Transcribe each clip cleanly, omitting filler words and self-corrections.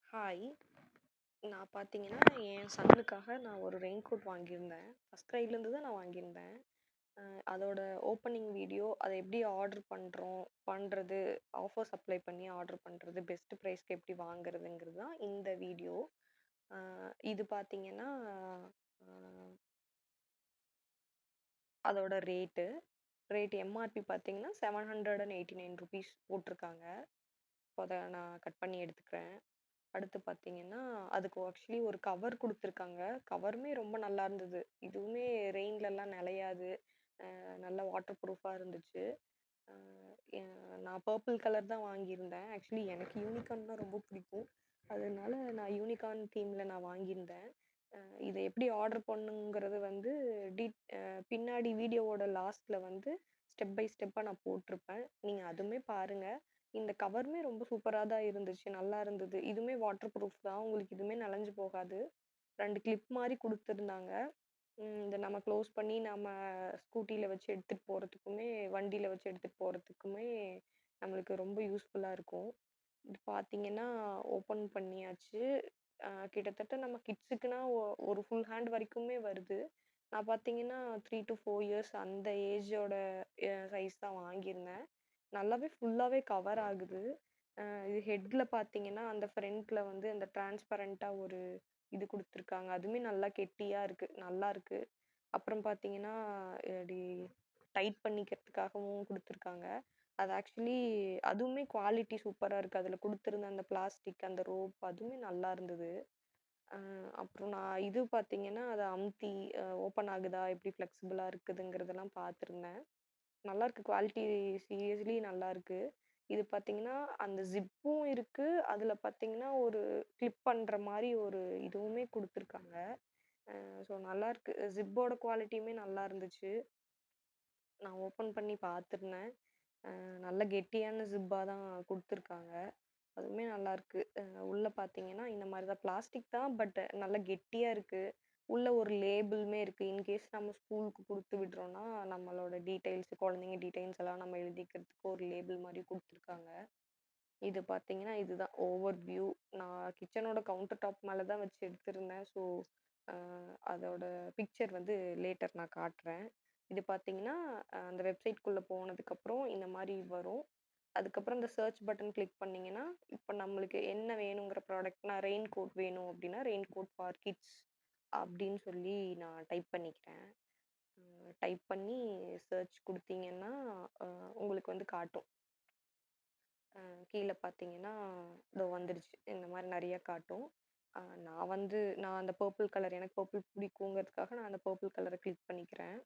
Hi. நான் பார்த்தீங்கன்னா, என் சன்னுக்காக நான் ஒரு ரெயின் கோட் வாங்கியிருந்தேன். ஃபர்ஸ்ட் க்ரைலேருந்து தான் நான் வாங்கியிருந்தேன். அ அதோட ஓப்பனிங் வீடியோ, அத எப்படி பண்றது, ஆஃபர்ஸ் அப்ளை பண்ணி ஆர்டர் பண்றது, பெஸ்ட் ப்ரைஸ்க்கு எப்படி வாங்குறதுங்கிறது தான் இந்த வீடியோ. அ இது பார்த்தீங்கன்னா, அ அதோட ரேட் எம்ஆர்பி பார்த்தீங்கன்னா, ₹789 போட்டிருக்காங்க. இப்போ அத நான் கட் பண்ணி எடுத்துக்கிறேன். அடுத்து பார்த்தீங்கன்னா, அதுக்கு ஆக்சுவலி ஒரு கவர் குடுத்துருக்காங்க. கவருமே ரொம்ப நல்லா இருந்தது. இதுவுமே ரெயின்லலாம் நனையாது. நல்லா வாட்டர் ப்ரூஃபா இருந்துச்சு. அ எ நான் பர்பிள் கலர் தான் வாங்கியிருந்தேன். ஆக்சுவலி எனக்கு யூனிகார்ன்னா ரொம்ப பிடிக்கும். அதனால நான் யூனிகார்ன் தீம்ல நான் வாங்கியிருந்தேன். அ இத எப்படி ஆர்டர் பண்ணுங்கிறது வந்து டீட் அ பின்னாடி வீடியோவோட லாஸ்ட்ல வந்து ஸ்டெப் பை ஸ்டெப்பா நான் போட்டிருப்பேன். நீங்க அதுவுமே பாருங்க. இந்த கவருமே ரொம்ப சூப்பரா தான் இருந்துச்சு. நல்லா இருந்தது. இதுவுமே வாட்டர் ப்ரூஃப் தான். உங்களுக்கு இதுவுமே நனைஞ்சு போகாது. 2 கிளிப் மாரி குடுத்துருந்தாங்க. இத நம்ம க்ளோஸ் பண்ணி நம்ம ஸ்கூட்டில வச்சு எடுத்துட்டு போறதுக்குமே, வண்டியில வச்சு எடுத்துட்டு போறதுக்குமே நம்மளுக்கு ரொம்ப யூஸ்ஃபுல்லா இருக்கும். இது பார்த்தீங்கன்னா, ஓப்பன் பண்ணியாச்சு. கிட்டத்தட்ட நம்ம கிட்ஸுக்குன்னா ஒரு ஃபுல் ஹேண்ட் வரைக்குமே வருது. நான் பார்த்தீங்கன்னா 3 டூ 4 இயர்ஸ் அந்த ஏஜோட சைஸ் தான் வாங்கியிருந்தேன். நல்லாவே ஃபுல்லாவே கவர் ஆகுது. இது ஹெட்ல பார்த்தீங்கன்னா, அந்த ஃப்ரண்ட்ல வந்து அந்த டிரான்ஸ்பரன்ட்டா ஒரு இது குடுத்துருக்காங்க. அதுவுமே நல்லா கெட்டியா இருக்கு. நல்லாருக்கு. அப்புறம் பார்த்தீங்கன்னா, இப்டி டைட் பண்ணிக்கிறதுக்காகவும் குடுத்துருக்காங்க. அது ஆக்சுவலி அதுவுமே குவாலிட்டி சூப்பரா இருக்கு. அதுல குடுத்திருந்த அந்த பிளாஸ்டிக், அந்த ரோப் அதுவுமே நல்லா இருந்தது. அ அப்புறம் நான் இது பார்த்தீங்கன்னா, அத அமுத்தி ஓப்பன் ஆகுதா? எப்படி ஃப்ளெக்சிபிளா இருக்குதுங்கிறதெல்லாம் பார்த்துருந்தேன். நல்லாருக்கு. குவாலிட்டி சீரியஸ்லி நல்லாருக்கு. இது பார்த்தீங்கன்னா, அந்த ஜிப்பும் இருக்கு. அதுல பார்த்தீங்கன்னா, ஒரு கிளிப் பண்ற மாரி ஒரு இதுவுமே குடுத்துருக்காங்க. ஸோ நல்லாருக்கு. ஜிப்போட குவாலிட்டியுமே நல்லா இருந்துச்சு. நான் ஓப்பன் பண்ணி பார்த்துருந்தேன். நல்ல கெட்டியான ஜிப்பா தான் குடுத்துருக்காங்க. அதுவுமே நல்லாருக்கு. உள்ள பார்த்தீங்கன்னா, இந்த மாரி தான் பிளாஸ்டிக் தான். பட் நல்லா கெட்டியா இருக்கு. உள்ள ஒரு லேபிளுமே இருக்கு. இன்கேஸ் நம்ம ஸ்கூலுக்கு குடுத்து விடுறோம்னா, நம்மளோட டீட்டெயில்ஸ், குழந்தைங்க டீட்டெயில்ஸ் எல்லாம் நம்ம எழுதிக்கிறதுக்கு ஒரு லேபிள் மாரி குடுத்துருக்காங்க. இது பார்த்தீங்கன்னா, இதுதான் ஓவர் வியூ. நான் கிச்சனோட கவுண்டர் டாப் மேல தான் வச்சு எடுத்திருந்தேன். ஸோ, அ அதோட பிக்சர் வந்து லேட்டர் நான் காட்டுறேன். இது பார்த்தீங்கன்னா, அந்த வெப்சைட்குள்ள போனதுக்கப்புறம் இந்த மாரி வரும். அதுக்கப்புறம் இந்த சர்ச் பட்டன் கிளிக் பண்ணீங்கன்னா, இப்ப நம்மளுக்கு என்ன வேணுங்கிற ப்ராடக்ட் நான் ரெயின் கோட் வேணும் அப்டின்னா, ரெயின் கோட் ஃபார் கிட்ஸ் அப்டின்னு சொல்லி நான் டைப் பண்ணிக்கிறேன். டைப் பண்ணி சர்ச் குடுத்தீங்கன்னா, அ உங்களுக்கு வந்து காட்டும். கீழ பார்த்தீங்கன்னா, இதோ வந்துருச்சு. இந்த மாரி நெறைய காட்டும். அ நான் அந்த பர்பிள் கலர் எனக்கு பர்பிள் பிடிக்குங்கிறதுக்காக நான் அந்த பர்பிள் கலர கிளிக் பண்ணிக்கிறேன்.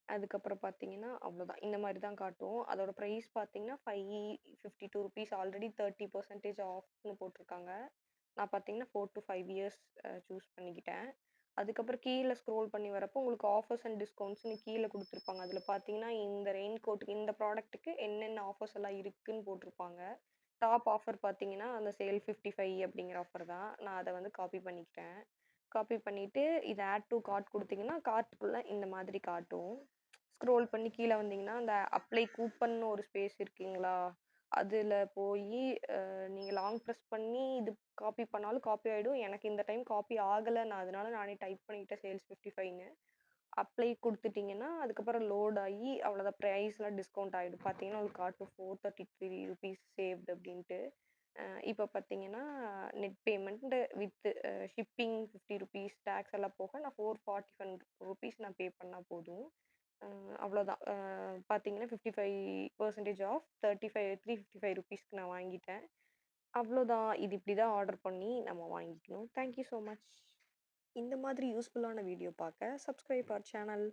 அதுக்கப்புறம் பார்த்தீங்கன்னா, அவ்வளோதான். இந்த மாரி தான் காட்டும். அதோட பிரைஸ் பார்த்தீங்கன்னா, ₹552 ஆல்ரெடி 30% ஆஃப்ன்னு போட்டிருக்காங்க. நான் பார்த்தீங்கன்னா 4 டூ 5 இயர்ஸ் சூஸ் பண்ணிக்கிட்டேன். அதுக்கப்புறம் கீழ ஸ்க்ரோல் பண்ணி வரப்போ உங்களுக்கு ஆஃபர்ஸ் அண்ட் டிஸ்கவுண்ட்ஸ்ன்னு கீழ குடுத்துருப்பாங்க. அதில பார்த்தீங்கன்னா, இந்த ரெயின் கோட்டுக்கு இந்த ப்ராடக்ட்டுக்கு என்னென்ன ஆஃபர்ஸ் எல்லாம் இருக்குன்னு போட்டிருப்பாங்க. டாப் ஆஃபர் பார்த்தீங்கன்னா, அந்த சேல் 55 அப்படிங்கிற ஆஃபர் தான். நான் அத வந்து காப்பி பண்ணிக்கிட்டேன். காப்பி பண்ணிட்டு, இத ஆட் டூ கார்ட் குடுத்தீங்கன்னா, கார்ட்டுக்குள்ள இந்த மாதிரி காட்டும். ஸ்க்ரோல் பண்ணி கீழ வந்தீங்கன்னா, அந்த அப்ளை கூப்பன்னு ஒரு ஸ்பேஸ் இருக்குங்களா? அதுல போயி நீங்க லாங் பிரஸ் பண்ணி இது காப்பி பண்ணாலும் காப்பி ஆயிடும். எனக்கு இந்த டைம் காப்பி ஆகல. நான் அதனால நானே டைப் பண்ணிக்கிட்டேன் சேல்ஸ் 55ன்னு. அப்ளை குடுத்துட்டீங்கன்னா, அதுக்கப்புறம் லோட் ஆயி அவ்வளோதான் பிரைஸ்லாம் டிஸ்கவுண்ட் ஆயிடும். பார்த்தீங்கன்னா, உங்களுக்கு காட்டும் ₹433 சேவ்டு அப்டின்ட்டு. இப்ப பார்த்தீங்கன்னா, net payment with shipping ₹50 tax எல்லாம் போக நான் ₹441 நான் பே பண்ணா போதும். அ அவ்வளோதான். பார்த்தீங்கன்னா 55% ஆஃப் 355க்கு நான் வாங்கிட்டேன். அவ்வளோதான். இது இப்படி தான் ஆர்டர் பண்ணி நம்ம வாங்கிக்கணும். Thank you so much. இந்த மாதிரி யூஸ்ஃபுல்லான வீடியோ பார்க்க சப்ஸ்கிரைப் அவர் சேனல்.